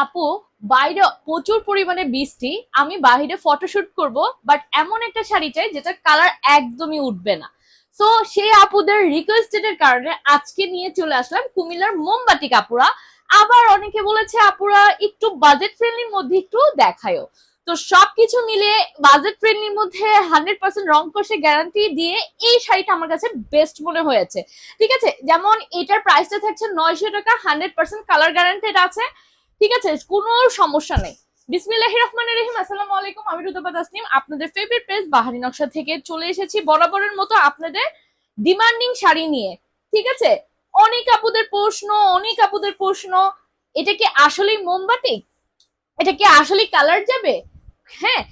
আপু, বাইরে প্রচুর পরিমাণে বৃষ্টি। আমি বাইরে ফটোশুট করব, বাট এমন একটা শাড়ি চাই যেটা কালার একদমই উঠবে না। তো সেই আপুদের রিকোয়েস্টেড এর কারণে আজকে নিয়ে চলে আসলাম কুমিল্লার মোমবাতি কাপুরা। আবার অনেকে বলেছে আপুরা একটু বাজেট ফ্রেন্ডলির মধ্যে একটু দেখায়ও। তো সবকিছু মিলে বাজেট ফ্রেন্ডলির মধ্যে 100% রং কষে গ্যারান্টি দিয়ে এই শাড়িটা আমার কাছে বেস্ট মনে হয়েছে। ঠিক আছে, যেমন এটার প্রাইসটা থাকছে 900 টাকা, 100% কালার গ্যারান্টেড আছে। ঠিক আছে, কোনো সমস্যা নেই। বিসমিল্লাহির রহমানির রহিম। আসসালামু আলাইকুম, আমি রুতাবা তাসনিম, আপনাদের ফেভারিট পেজ বাহারি নকশা থেকে চলে এসেছি বরাবরের মতো আপনাদের ডিমান্ডিং শাড়ি নিয়ে। ঠিক আছে, অনেক আপুদের প্রশ্ন, এটা কি আসলেই মোমবাতি, এটা কি আসলেই কালার যাবে? হ্যাঁ,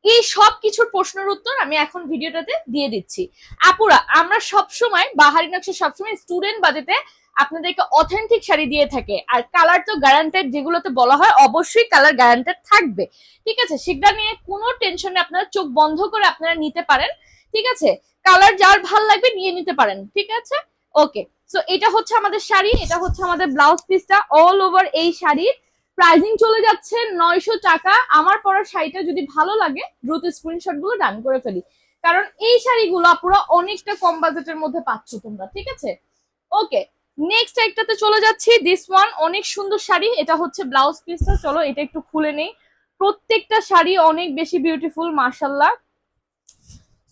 এই সব কিছুর প্রশ্নের উত্তর আমি এখন ভিডিওটাতে দিয়ে দিচ্ছি। আপুরা, আমরা সবসময় বাহারি নকশা সবসময় স্টুডেন্ট বাজেটে আপনাদেরকে অথেন্টিক শাড়ি দিয়ে থাকে, আর কালার তো গ্যারান্টেড, যেগুলোতে বলা হয় অবশ্যই কালার গ্যারান্টেড থাকবে। ঠিক আছে, সেটা নিয়ে কোনো টেনশনে আপনারা চোখ বন্ধ করে আপনারা নিতে পারেন। ঠিক আছে, কালার যার ভাল লাগবে নিয়ে নিতে পারেন। ঠিক আছে, ওকে। সো এটা হচ্ছে আমাদের শাড়ি, এটা হচ্ছে আমাদের ব্লাউজ পিসটা। অল ওভার এই শাড়ির প্রাইজিং চলে যাচ্ছে 900 টাকা। আমার পরা শাড়িটা যদি ভালো লাগে দ্রুত স্ক্রিনশট গুলো ডান করে ফেলি, কারণ এই শাড়িগুলো পুরো অনেকটা কম বাজেটের মধ্যে পাচ্ছ তোমরা। ঠিক আছে, ওকে। নেক্সট একটাতে চলে যাচ্ছি, দিস ওয়ান অনেক সুন্দর শাড়ি। এটা হচ্ছে ব্লাউজ পিসটা, চলো এটা একটু খুলে নেই। প্রত্যেকটা শাড়ি অনেক বেশি বিউটিফুল, মাশাল্লাহ।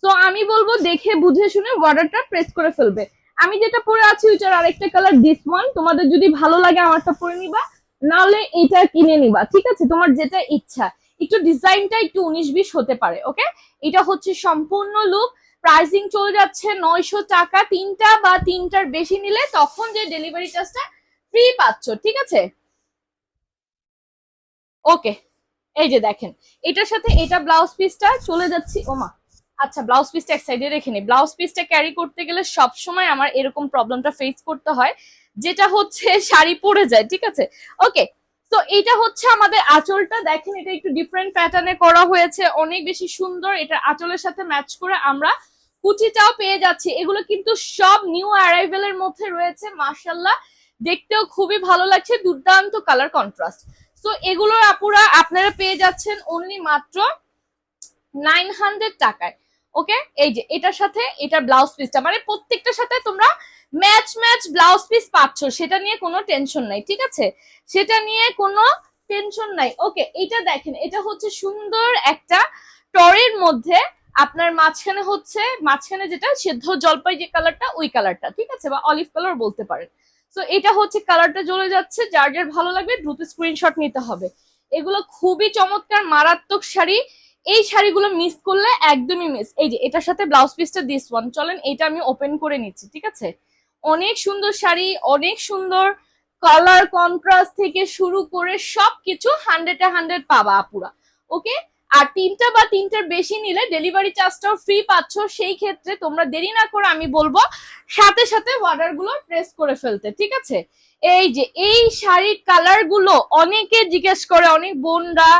তো আমি বলবো দেখে বুঝে শুনে অর্ডারটা প্রেস করে ফেলবে। আমি যেটা পরে আছি ওইটার আরেকটা কালার দিস ওয়ান, তোমাদের যদি ভালো লাগে আমারটা পরে নিবা, নাহলে এটা কিনে নিবা। ঠিক আছে, তোমার যেটা ইচ্ছা। একটু ডিজাইনটা একটু 19-20 হতে পারে। ওকে, এটা হচ্ছে সম্পূর্ণ লুক। প্রাইসিং চলে যাচ্ছে 900 টাকা। তিনটা বা তিনটার বেশি নিলে তখন যে ডেলিভারি চার্জটা ফ্রি পাচ্ছ। ঠিক আছে, ওকে। এই যে দেখেন, এটার সাথে এটা ব্লাউজ পিসটা চলে যাচ্ছি। ওমা, আচ্ছা, ব্লাউজ পিসটা এক সাইডে রেখে নি। ব্লাউজ পিসটা ক্যারি করতে গেলে সব সময় আমার এরকম প্রবলেমটা ফেস করতে হয়, যেটা হচ্ছে শাড়ি পরে যায়। ঠিক আছে, ওকে। তো এটা হচ্ছে আমাদের আঁচলটা, দেখেন এটা একটু ডিফারেন্ট প্যাটার্নে করা হয়েছে, অনেক বেশি সুন্দর। এটা আঁচলের সাথে ম্যাচ করে আমরা কুচিটাও পেয়ে যাচ্ছি। এগুলো কিন্তু সব নিউ অ্যারাইভেলের মধ্যে রয়েছে, মাশাল্লাহ। দেখতেও খুবই ভালো লাগছে, দুর্দান্ত কালার কন্ট্রাস্ট। তো এগুলোর আপুরা আপনারা পেয়ে যাচ্ছেন অনলি মাত্র 900 টাকায়। ওকে, এই যে এটার সাথে এটার ব্লাউজ পিসটা, মানে প্রত্যেকটার সাথে তোমরা ম্যাচ ম্যাচ ব্লাউজ পিস পাচ্ছ, সেটা নিয়ে কোনো টেনশন নাই। ঠিক আছে, সেটা নিয়ে কোনো টেনশন নাই। ওকে, এটা দেখেন, এটা হচ্ছে সুন্দর একটা টরের মধ্যে, আপনার মাঝখানে যেটা সেদ্ধ জলপাই যে কালারটা, ওই কালারটা। ঠিক আছে, বা অলিভ কালার বলতে পারেন। তো এটা হচ্ছে কালারটা জ্বলে যাচ্ছে, যার যার ভালো লাগবে দ্রুত স্ক্রিনশট নিতে হবে। এগুলো খুবই চমৎকার মারাত্মক শাড়ি। এই শাড়িগুলো মিস করলে একদমই মিস। এই যে এটার সাথে ব্লাউজ পিসটা দিস ওয়ান, চলেন এটা আমি ওপেন করে নিচ্ছি। ঠিক আছে, অনেক সুন্দর শাড়ি, অনেক সুন্দর কালার কন্ট্রাস্ট থেকে শুরু করে সবকিছু 100-100 পাবা আপুরা। ওকে, আর তিনটা বা তিনটার বেশি নিলে ডেলিভারি চার্জটাও ফ্রি পাচ্ছ। সেই ক্ষেত্রে তোমরা দেরি না করে আমি বলবো সাথে সাথে অর্ডার গুলো প্রেস করে ফেলতে। ঠিক আছে, এই যে এই শাড়ির কালার গুলো অনেকে জিজ্ঞেস করে, অনেক বোনরা,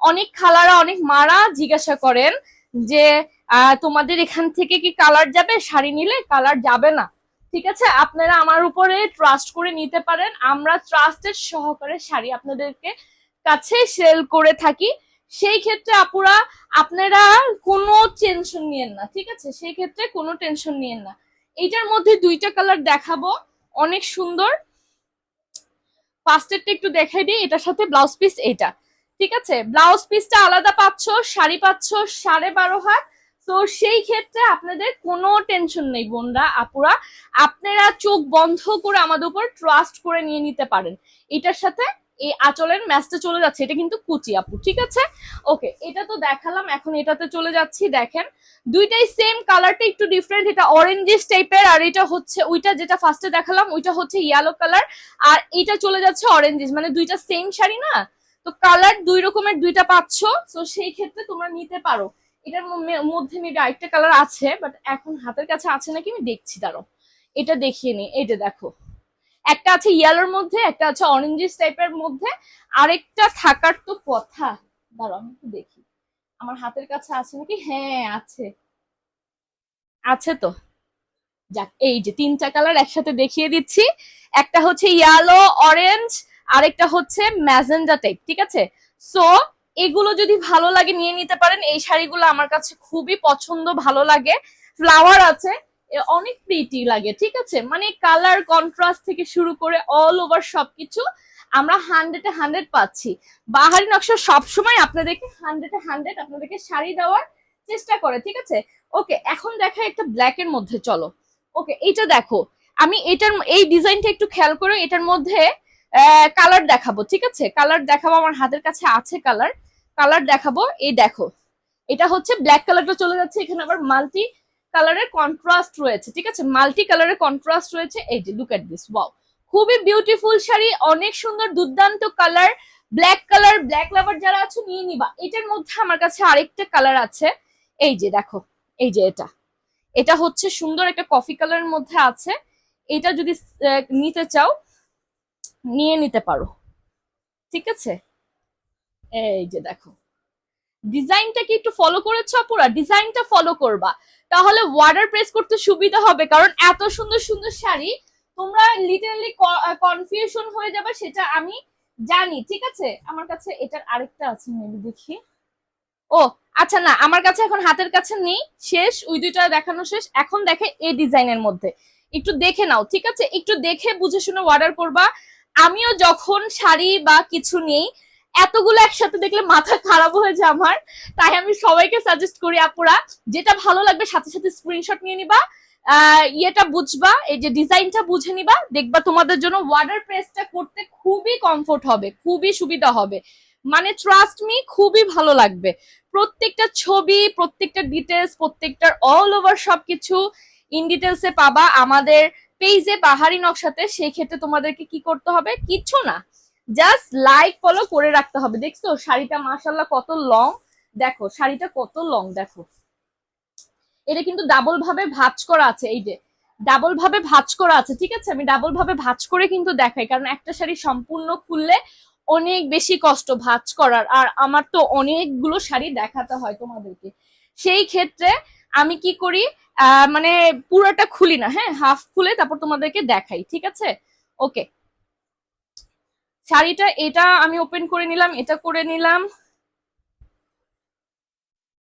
অনেক খালারা, অনেক মারা জিজ্ঞাসা করেন যে তোমাদের এখান থেকে কি কালার যাবে? শাড়ি নিলে কালার যাবে না। ঠিক আছে, আপনারা আমার উপরে ট্রাস্ট করে নিতে পারেন, আমরা ট্রাস্টেড সহকারে শাড়ি আপনাদেরকে কাছে সেল করে থাকি। সেই ক্ষেত্রে আপুরা আপনারা কোনো টেনশন নিয়েন না। ঠিক আছে, সেই ক্ষেত্রে কোনো টেনশন নিয়েন না। এইটার মধ্যে দুইটা কালার দেখাবো, অনেক সুন্দর। ফার্স্টেরটা একটু দেখাই দিই, এটার সাথে ব্লাউজ পিস এইটা। ঠিক আছে, ব্লাউজ পিসটা আলাদা পাচ্ছ, শাড়ি পাচ্ছ 12.5 হাত। তো সেই ক্ষেত্রে আপনাদের কোনো টেনশন নেই বোনরা, আপুরা। আপনারা চোখ বন্ধ করে আমাদের উপর ট্রাস্ট করে নিয়ে নিতে পারেন। এটার সাথে এই আঁচলের ম্যাচটা চলে যাচ্ছে, এটা কিন্তু কুচি আপু। ঠিক আছে, ওকে, এটা তো দেখালাম, এখন এটাতে চলে যাচ্ছি। দেখেন দুইটাই সেম, কালারটা একটু ডিফারেন্ট। এটা অরেঞ্জিস টাইপের, আর এটা হচ্ছে ওইটা যেটা ফার্স্টে দেখালাম ওইটা হচ্ছে ইয়েলো কালার, আর এটা চলে যাচ্ছে অরেঞ্জিস। মানে দুইটা সেম শাড়ি না, তো কালার দুই রকমের দুইটা পাচ্ছ। তো সেই ক্ষেত্রে তোমরা নিতে পারো। এটার মধ্যে মেবি আরেকটা কালার আছে, বাট এখন হাতের কাছে আছে নাকি আমি দেখছি, দাঁড়ো এটা দেখিয়ে নি। এই যে দেখো, একটা আছে ইয়েলোর মধ্যে, একটা আছে অরেঞ্জিস টাইপের মধ্যে, আরেকটা থাকার তো কথা। দাঁড়ো আমি একটু দেখি আমার হাতের কাছে আছে নাকি। হ্যাঁ আছে, আছে তো। যাক, এই যে তিনটা কালার একসাথে দেখিয়ে দিচ্ছি। একটা হচ্ছে ইয়েলো, অরেঞ্জ, আরেকটা হচ্ছে ম্যাজেন্ডা টাইপ, ঠিক আছে। সো এগুলো যদি ভালো লাগে নিয়ে নিতে পারেন। এই শাড়িগুলো আমার কাছে খুবই পছন্দ, ভালো লাগে, ফ্লাওয়ার আছে, অনেক প্রিটি লাগে, ঠিক আছে। মানে কালার কন্ট্রাস্ট থেকে শুরু করে অল ওভার সবকিছু আমরা 100-100 পাচ্ছি। বাহারি নকশা সবসময় আপনাদেরকে 100-100 আপনাদেরকে শাড়ি দেওয়ার চেষ্টা করে, ঠিক আছে। ওকে, এখন দেখা একটা ব্ল্যাক এর মধ্যে, চলো। ওকে, এইটা দেখো, আমি এটার এই ডিজাইনটা একটু খেয়াল করে এটার মধ্যে কালার দেখাবো, ঠিক আছে। কালার দেখাবো, আমার হাতের কাছে আছে কালার, কালার দেখাবো। এই দেখো, এটা হচ্ছে ব্ল্যাক কালারটা চলে যাচ্ছে, এখানে আবার মাল্টি কালারের কন্ট্রাস্ট রয়েছে, ঠিক আছে, মাল্টি কালারের কন্ট্রাস্ট রয়েছে। এই যে লুক এট দিস, ওয়াও, খুবই বিউটিফুল শাড়ি, অনেক সুন্দর, দুর্দান্ত কালার, ব্ল্যাক কালার, ব্ল্যাক লাভার যারা আছে নিয়ে নিবা। এটার মধ্যে আমার কাছে আরেকটা কালার আছে, এই যে দেখো, এই যে এটা, এটা হচ্ছে সুন্দর একটা কফি কালারের মধ্যে আছে। এটা যদি নিতে চাও নিয়ে নিতে পারো, ঠিক আছে। এই যে দেখো, ডিজাইনটা কি একটু ফলো করেছো আপুরা? ডিজাইনটা ফলো করবা, তাহলে ওয়াটার প্রেস করতে সুবিধা হবে, কারণ এত সুন্দর সুন্দর শাড়ি তোমরা লিটারালি কনফিউশন হয়ে যাবে, সেটা আমি জানি, ঠিক আছে। আমার কাছে এটার আরেকটা আছে, মেবি দেখি। ও আচ্ছা, না আমার কাছে এখন হাতের কাছে নেই, শেষ, ওই দুইটা দেখানো শেষ। এখন দেখে এই ডিজাইনের মধ্যে একটু দেখে নাও, ঠিক আছে, একটু দেখে বুঝে শুনে অর্ডার করবা। আমিও যখন শাড়ি বা কিছু নেই, এতগুলো একসাথে দেখলে মাথা খারাপ হয়ে যায় আমার, তাই আমি সবাইকে সাজেস্ট করি আপুরা, যেটা ভালো লাগবে সাথে সাথে স্ক্রিনশট নিয়ে নিবা, ইয়েটা বুঝবা, এই যে ডিজাইনটা বুঝে নিবা, দেখবা তোমাদের জন্য ওয়াটার প্রেসটা করতে খুবই কমফোর্ট হবে, খুবই সুবিধা হবে, মানে ট্রাস্ট মি, খুবই ভালো লাগবে। প্রত্যেকটা ছবি, প্রত্যেকটা ডিটেলস, প্রত্যেকটার অল ওভার সবকিছু ইন ডিটেলসে পাবা আমাদের পেজে বাহারি নকশাতে। সেই ক্ষেত্রে তোমাদেরকে কি করতে হবে? কিছু না, জাস্ট লাইক ফলো করে রাখতে হবে। দেখছো শাড়িটা মাশাআল্লাহ কত লং, দেখো শাড়িটা কত লং, দেখো এটা কিন্তু ডাবল ভাবে ভাঁজ করা আছে, এই যে ডাবল ভাবে ভাঁজ করা আছে, ঠিক আছে। আমি ডাবল ভাবে ভাঁজ করে কিন্তু দেখাই, কারণ একটা শাড়ি সম্পূর্ণ খুললে অনেক বেশি কষ্ট ভাঁজ করার, আর আমার তো অনেকগুলো শাড়ি দেখাতে হয় তোমাদেরকে, সেই ক্ষেত্রে আমি কি করি, মানে পুরোটা খুলি না, হ্যাঁ, হাফ খুলে তারপর তোমাদেরকে দেখাই, ঠিক আছে। ওকে, শাড়িটা এটা আমি ওপেন করে নিলাম, এটা করে নিলাম,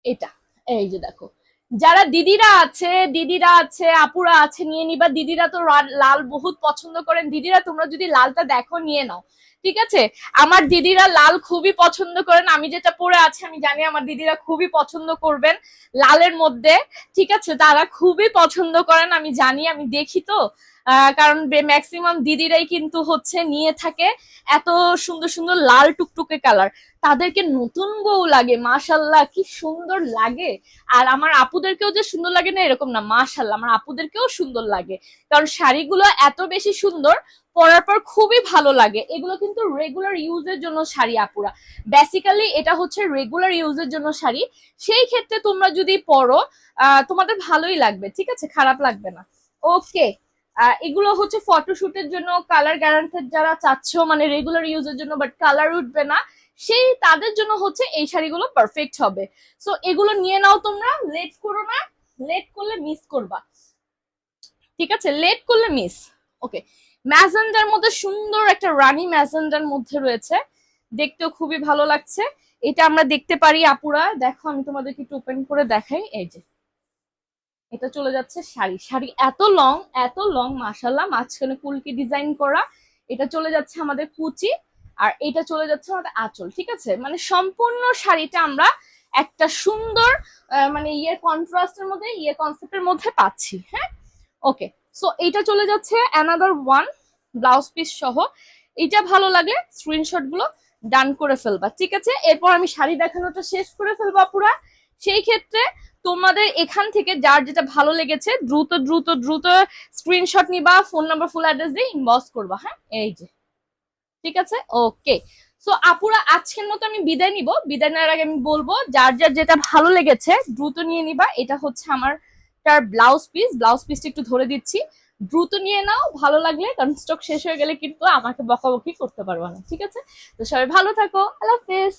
এটা, এই যে দেখো, যারা দিদিরা আছে আপুরা আছে নিয়ে নিবা। দিদিরা তো লাল বহুত পছন্দ করেন, দিদিরা তোমরা যদি লালটা দেখো নিয়ে নাও, ঠিক আছে। আমার দিদিরা লাল খুবই পছন্দ করেন, আমি যেটা পরে আছি আমি জানি আমার দিদিরা খুবই পছন্দ করবেন লালের মধ্যে, ঠিক আছে, তারা খুবই পছন্দ করেন, আমি জানি, আমি দেখি তো, কারণ ম্যাক্সিমাম দিদিরাই কিন্তু হচ্ছে নিয়ে থাকে এত সুন্দর সুন্দর লাল টুকটুকে কালার, তাদেরকে নতুন বউ লাগে, মাশাল্লাহ কি সুন্দর লাগে। আর আমার আপুদেরকেও যে সুন্দর লাগে না এরকম না, মাশাল্লাহ আমার আপুদেরকেও সুন্দর লাগে, কারণ শাড়িগুলো এত বেশি সুন্দর, পরার পর খুবই ভালো লাগে। এগুলো কিন্তু রেগুলার ইউজের জন্য শাড়ি আপুরা, বেসিক্যালি এটা হচ্ছে রেগুলার ইউজের জন্য শাড়ি, সেই ক্ষেত্রে তোমরা যদি পরো তোমাদের ভালোই লাগবে, ঠিক আছে, খারাপ লাগবে না। ওকে, এগুলো হচ্ছে ফটোশুটের জন্য, কালার গ্যারান্টেড যারা চাচ্ছ, মানে রেগুলার ইউজের জন্য বাট কালার উঠবে না, সেই তাদের জন্য হচ্ছে এই শাড়িগুলো পারফেক্ট হবে। সো এগুলো নিয়ে নাও তোমরা, লেট করো না, লেট করলে মিস করবা, ঠিক আছে, লেট করলে মিস। ওকে, ম্যাজেন্ডার মধ্যে সুন্দর একটা রানী ম্যাজেন্ডার মধ্যে রয়েছে, দেখতেও খুবই ভালো লাগছে। এটা আমরা দেখতে পারি আপুরা, দেখো আমি তোমাদেরকে একটু ওপেন করে দেখাই, এই যে এটা চলে যাচ্ছে শাড়ি, শাড়ি এত লং মাশাল্লাহ, মাঝখানে কুলকি ডিজাইন করা, এটা চলে যাচ্ছে আমাদের কুচি, আর এটা চলে যাচ্ছে আমাদের আঁচল, ঠিক আছে। মানে সম্পূর্ণ শাড়িটা আমরা একটা সুন্দর মানে ইয়ে কন্ট্রাস্টের মধ্যে, ইয়ে কনসেপ্টের মধ্যে পাচ্ছি, হ্যাঁ। ওকে, সো এইটা চলে যাচ্ছে অ্যানাদার ওয়ান ব্লাউজ পিস সহ। এইটা ভালো লাগলে স্ক্রিনশট গুলো ডান করে ফেলবা, ঠিক আছে। এরপর আমি শাড়ি দেখানোটা শেষ করে ফেলবো পুরা, সেই ক্ষেত্রে তোমাদের এখান থেকে যার যেটা ভালো লেগেছে দ্রুত দ্রুত দ্রুত স্ক্রিনশট নিবা, ফোন নাম্বার ফুল অ্যাড্রেস দিয়ে ইনবক্স করবা, হ্যাঁ, এই যে, ঠিক আছে। ওকে, সো আপুরা আজকের মতো আমি বিদায় নিব, বিদায় নেওয়ার আগে আমি বলবো যার যার যেটা ভালো লেগেছে দ্রুত নিয়ে নিবা। এটা হচ্ছে আমার তার ব্লাউজ পিস, ব্লাউজ পিসটা একটু ধরে দিচ্ছি, দ্রুত নিয়ে নাও ভালো লাগলে, কারণ স্টক শেষ হয়ে গেলে কিন্তু আমাকে বকাবকি করতে পারবো না, ঠিক আছে। তো সবাই ভালো থাকো, আল্লাহ হাফেজ।